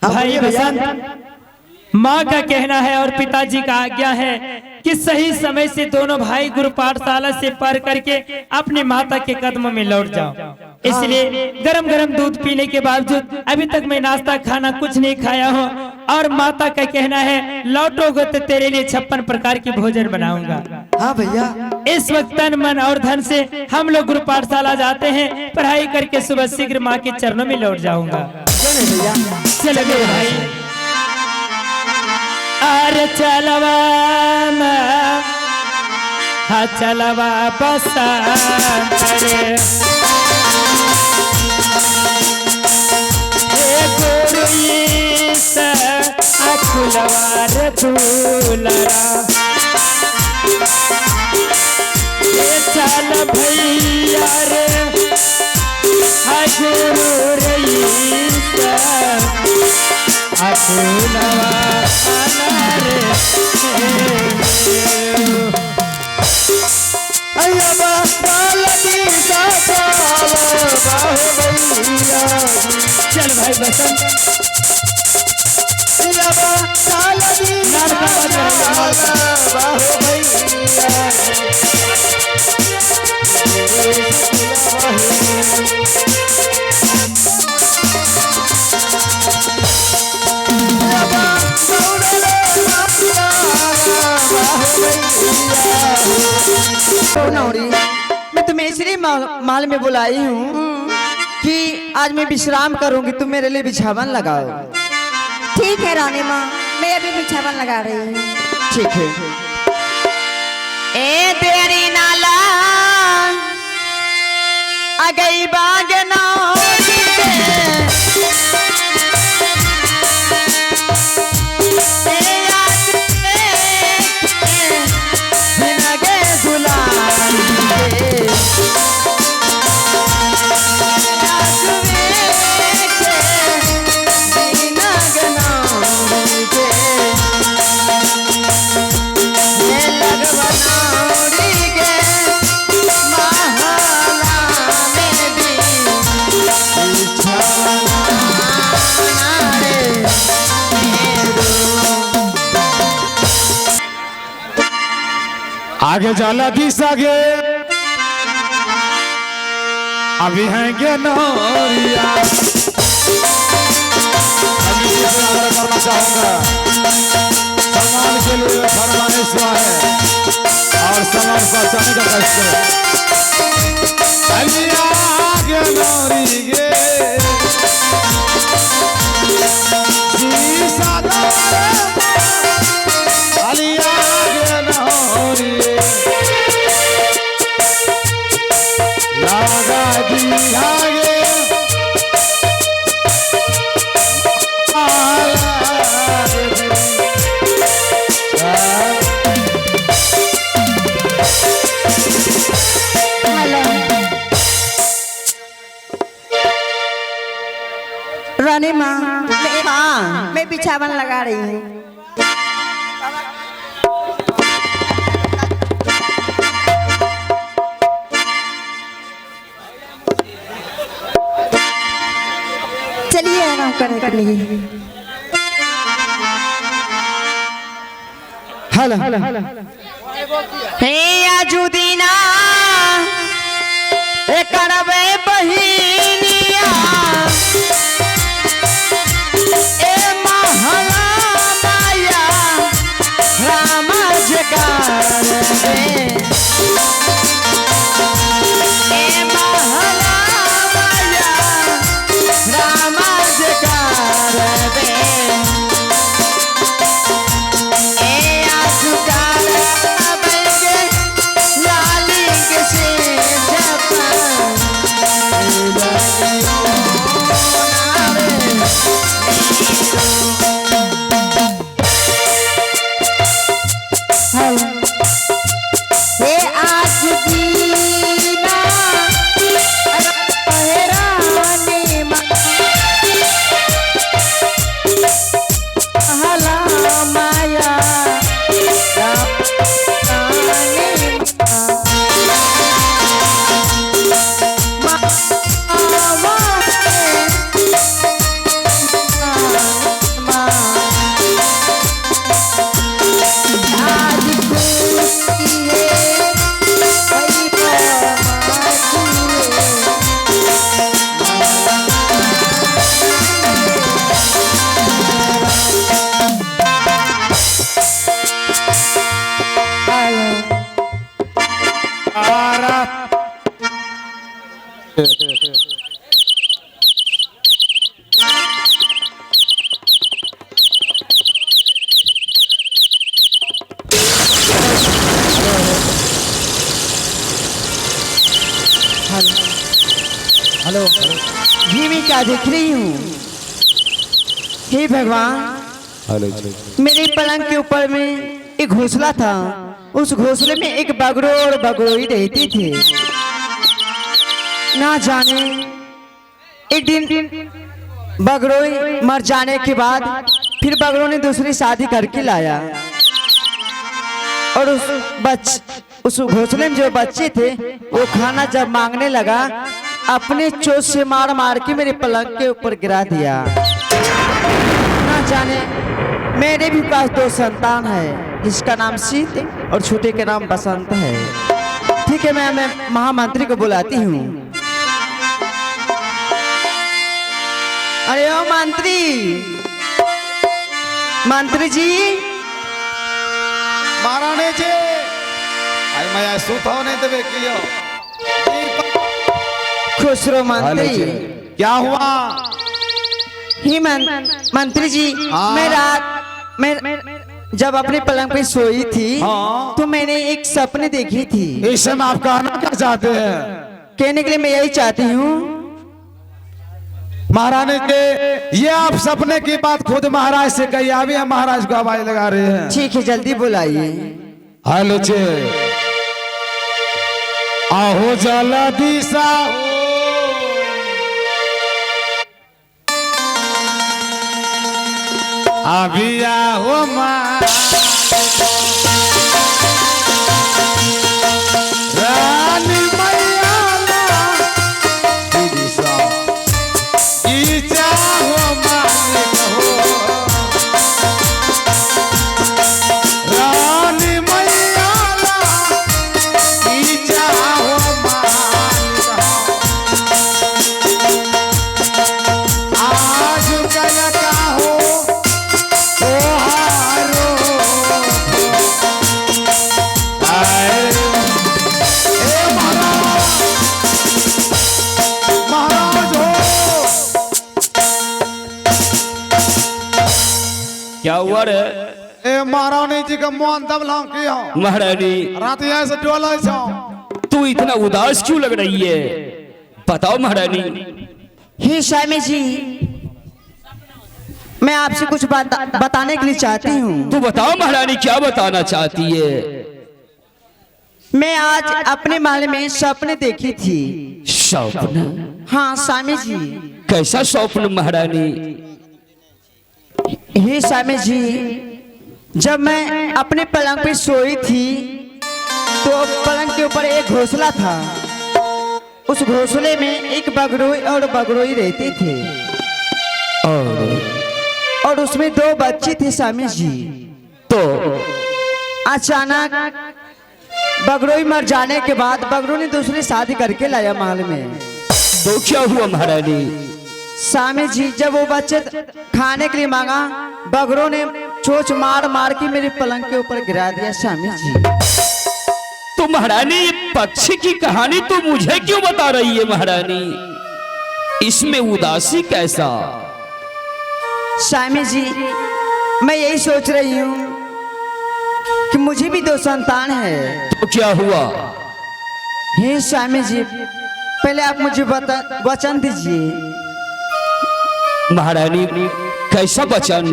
भाई बसंत, माँ का कहना है और पिताजी का आज्ञा है कि सही समय से दोनों भाई गुरु पाठशाला से पढ़ करके अपनी माता के कदमों में लौट जाओ। इसलिए गरम गरम दूध पीने के बावजूद अभी तक मैं नाश्ता खाना कुछ नहीं खाया हूँ और माता का कहना है लौटोगे तो तेरे लिए 56 प्रकार की भोजन बनाऊंगा। हाँ भैया, इस वक्त तन मन और धन से हम लोग गुरु पाठशाला जाते हैं, पढ़ाई करके सुबह शीघ्र माँ के चरणों में लौट जाऊंगा। भैया चलो मेरे भाई, अरे चलवा हाँ चलवा बसंत रे, गुरु अखुलवार दूलरा, चल भैया रे गुरु रईस अखुलवा चल भाई बसंत, मैं तुम्हें इसलिए माल में बुलाई हूँ कि आज मैं विश्राम करूंगी, तुम मेरे लिए बिछावन लगाओ। ठीक है रानी माँ, मैं अभी बिछावन लगा रही हूँ। ठीक है। ए तेरी नाला आ गई बागना आगे जाला दिस आगे अभी हैं नौरिया, करना चाहूंगा सम्मान के लिए फरमाइश हुआ है और सम्मान पर जाने का कष्ट है। आगे नौरी गे रानी माँ, मैं बिछावन लगा रही हूँ। चलिए आराम करने के लिए। हे आजुदीना ए करबे बहिनिया ए महला माया राम जगार दे, ए महला माया राम जगार दे, ए आसुकार बंगे लाली के से जपा हेलो ये मैं क्या देख रही हूँ? हे भगवान, हेलो मेरे पलंग के ऊपर में एक घोंसला था। उस घोंसले में एक बगरो और बगरोई रहती थी। ना जाने एक दिन बगरोई मर जाने के बाद फिर बगरों ने दूसरी शादी करके लाया। और उस घोंसले में जो बच्चे थे वो खाना जब मांगने लगा, अपने चोट से मार मार के मेरे पलंग के ऊपर गिरा दिया। ना जाने मेरे भी पास 2 संतान है, जिसका नाम शीत और छोटे के नाम बसंत है। ठीक है, मैं महामंत्री को बुलाती हूँ। अरे ओ मंत्री जी, महारानी जी आई मैं सुतो नहीं देवे कियो। खुश रहो मंत्री। क्या हुआ? ही मंत्री जी, हाँ। मैं जब अपने पलंग पे सोई थी, हाँ। तो मैंने एक सपने देखी थी। इस समय आप कहना क्या चाहते हैं? कहने के लिए मैं यही चाहती हूँ, महारानी के ये आप सपने की बात खुद महाराज से कही, अभी हम महाराज को आवाज लगा रहे हैं। ठीक है जल्दी बुलाइए। हेलो चे आहो जला दिशा अभी आहो माँ रानी मैया दिशा की चाहो मालिक हो रानी मैया की चाहो मालिक हो आज कल का हो क्या हुआ रे? ए महारानी जी का मोहन दबलाओ की हो महारानी, रात ऐसे डोला छो। तू इतना उदास क्यों लग रही है? बताओ महारानी। हे स्वामी जी, मैं आपसे कुछ बताने के लिए चाहती हूँ। तू बताओ महारानी, क्या बताना चाहती है? मैं आज अपने महल में सपने देखी थी। स्वप्न? हाँ स्वामी जी। कैसा स्वप्न महारानी? हे स्वामी जी, जब मैं अपने पलंग पे सोई थी तो पलंग के ऊपर एक घोंसला था। उस घोंसले में एक बगरोई और बगरोई रहते थे और उसमें 2 बच्चे थे स्वामी जी। तो अचानक बगरोई मर जाने के बाद बगरों ने दूसरी शादी करके लाया महल में। तो क्या हुआ महारानी? स्वामी जी, जब वो बच्चे खाने के लिए मांगा, बगरों ने चोच मार मार के मेरे पलंग के ऊपर गिरा दिया स्वामी जी। तो महारानी, ये पक्षी की कहानी तो मुझे क्यों बता रही है महारानी? इसमें उदासी कैसा? स्वामी जी, मैं यही सोच रही हूँ कि मुझे भी 2 संतान है। तो क्या हुआ? हे स्वामी जी, पहले आप मुझे वचन दीजिए। महारानी, कैसा वचन?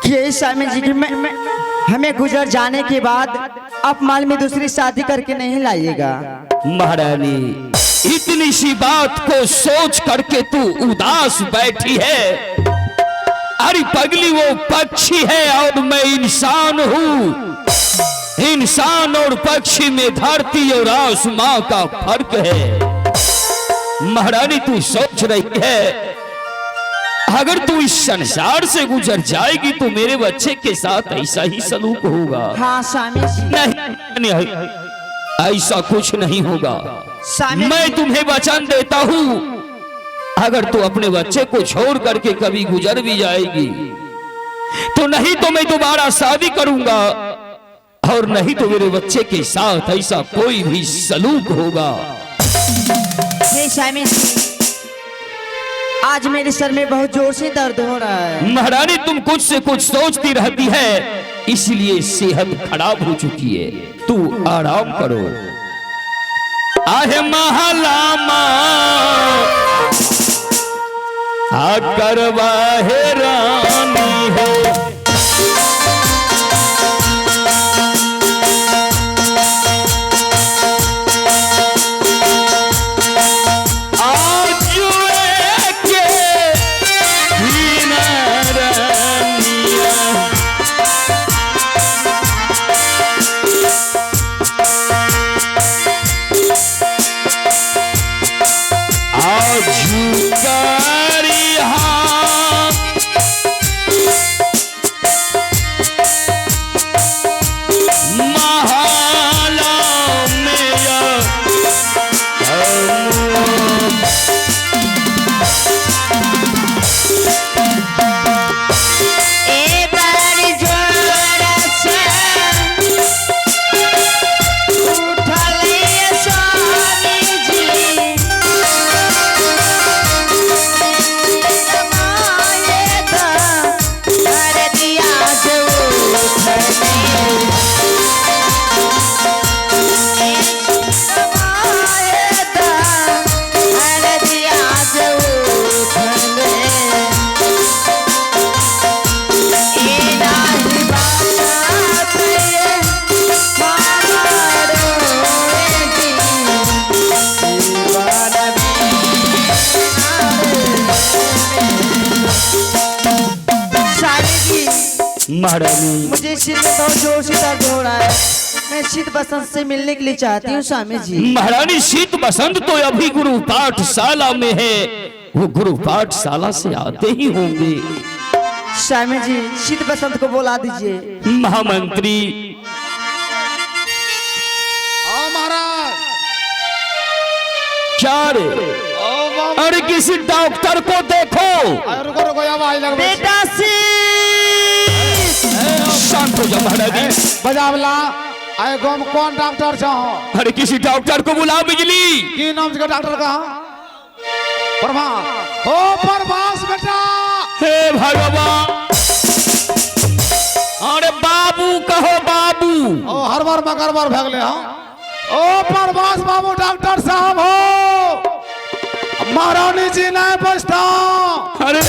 कि यही स्वामी जी कि हमें गुजर जाने के बाद आप महल में दूसरी शादी करके नहीं लाइएगा। महारानी, इतनी सी बात को सोच करके तू उदास बैठी है? अरे पगली, वो पक्षी है और मैं इंसान हूँ। इंसान और पक्षी में धरती और आसमां का फर्क है। महारानी, तू सोच रही है अगर तू इस संसार से गुजर जाएगी तो मेरे बच्चे के साथ ऐसा ही सलूक होगा? हाँ स्वामी जी। नहीं, ऐसा कुछ नहीं होगा। मैं तुम्हें वचन देता हूँ, अगर तू अपने बच्चे को छोड़ करके कभी गुजर भी जाएगी तो नहीं तो मैं दोबारा शादी करूंगा और नहीं तो मेरे बच्चे के साथ ऐसा कोई भी सलूक होगा। हे स्वामी जी, आज मेरे सर में बहुत जोर से दर्द हो रहा है। महारानी, तुम कुछ से कुछ सोचती रहती है, इसलिए सेहत खराब हो चुकी है। तू आराम करो, आहे महलामा करवा है रानी है। महारानी मुझे सिर में बहुत जोर से दर्द हो रहा है। मैं शीत बसंत से मिलने के लिए चाहती हूँ स्वामी जी। महारानी शीत बसंत तो अभी गुरु पाठशाला में है, वो गुरु पाठशाला से आते ही होंगे। स्वामी जी शीत बसंत को बुला दीजिए। महामंत्री महाराज क्या रे? अरे किसी डॉक्टर को देखो। रुको रुको आवाज लग बेटा शांत हो जा महारानी। बजावला आए गांव कौन डॉक्टर चाहो? अरे किसी डॉक्टर को बुलाओ। बिजली की नाम का डॉक्टर का? प्रभास। ओ प्रभास बेटा। हे भगवान। अरे बाबू कहो बाबू। ओ हर बार मगर बार भाग ले। ओ प्रभास बाबू डॉक्टर साहब हो। महारानी जी नहीं बचता। अरे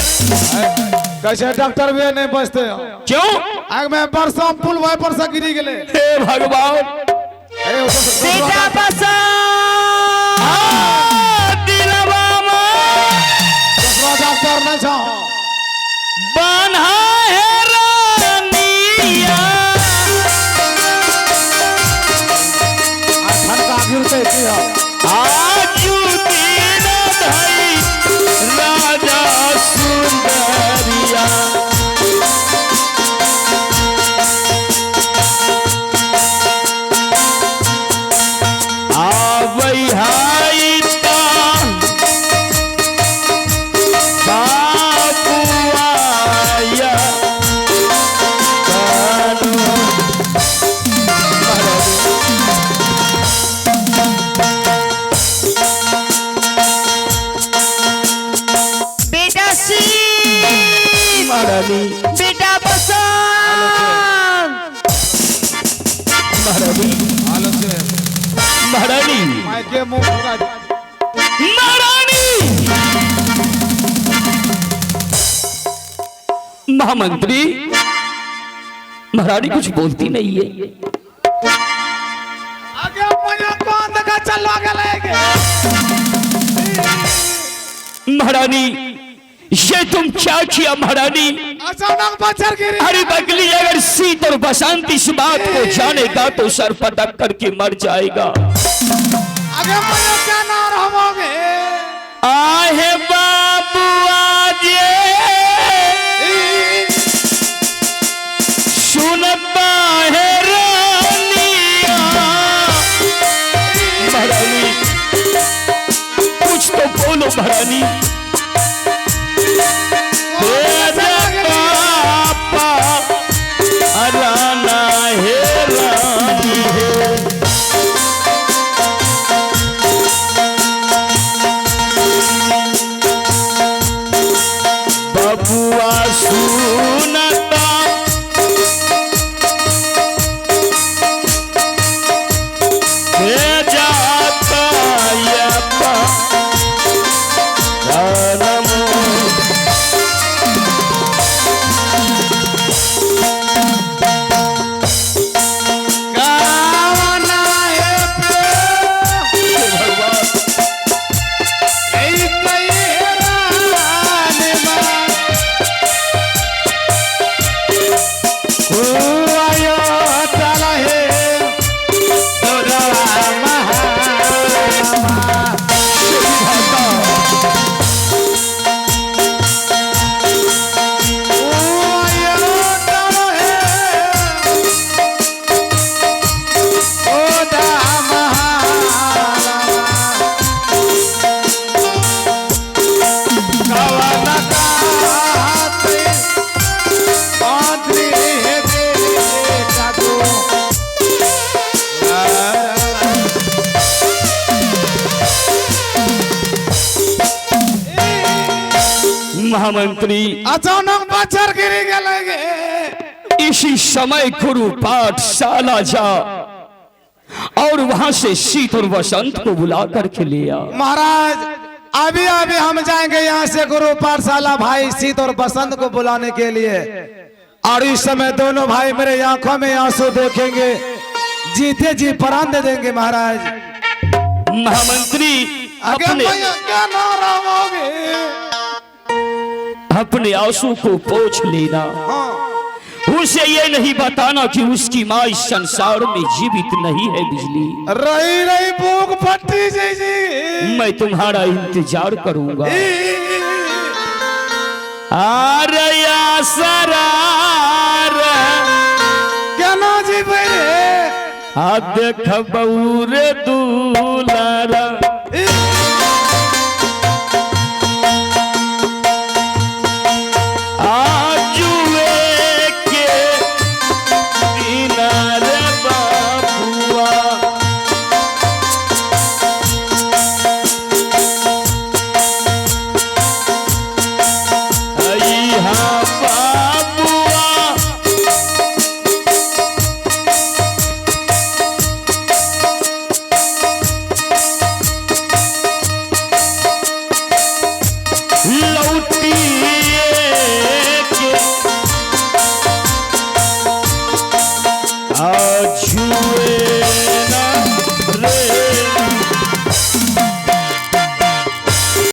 कैसे डॉक्टर भी नहीं बचते? क्यों? आग में बरसा पुल वहीं पर से गिरी गले। हे भगवान। बेटा बसा दिलवा दूसरा डॉक्टर नहीं चाहो। बन्हा है रानिया। ठनका गिरते किया। आजू दिन भाई राजा सुंदरिया। आवई हाई ता बाबू आया बेटा महारानी। बेटा बसंत महारानी महारानी मैं के मुंह पूरा महारानी। महामंत्री महारानी कुछ बोलती नहीं है। आगे मुझे कौन देखा चलवा के लेके? महारानी ये तुम क्या किया महारानी? अचानक बच्चर गिरी। अरे बगली अगर शीत और बसंत इस बात को जानेगा तो सर पटक करके मर जाएगा। आगे मुझे क्या नार होगे? आहे बाबू आजे सुन है रानिया। महारानी कुछ तो बोलो महारानी। पापा राना है रानी है। बबुआ सुनता जाता महामंत्री अचानक बच्चर गिरी गए। इसी समय गुरु पाठशाला जा और वहां से शीत और वसंत को बुला करके ले आ। महाराज अभी अभी हम जाएंगे यहाँ से गुरु पाठशाला भाई शीत और बसंत को बुलाने के लिए, और इस समय दोनों भाई मेरे आंखों में आंसू देखेंगे, जीते जी प्राण दे देंगे। महाराज महामंत्री अपने आंसू को पोंछ लेना। उसे ये नहीं बताना कि उसकी माँ इस संसार में जीवित नहीं है। बिजली रही रही भूख पट्टी जी, मैं तुम्हारा इंतजार करूंगा। आरया सरार क्या ना जी बेरे देख बऊर दुलारा जुए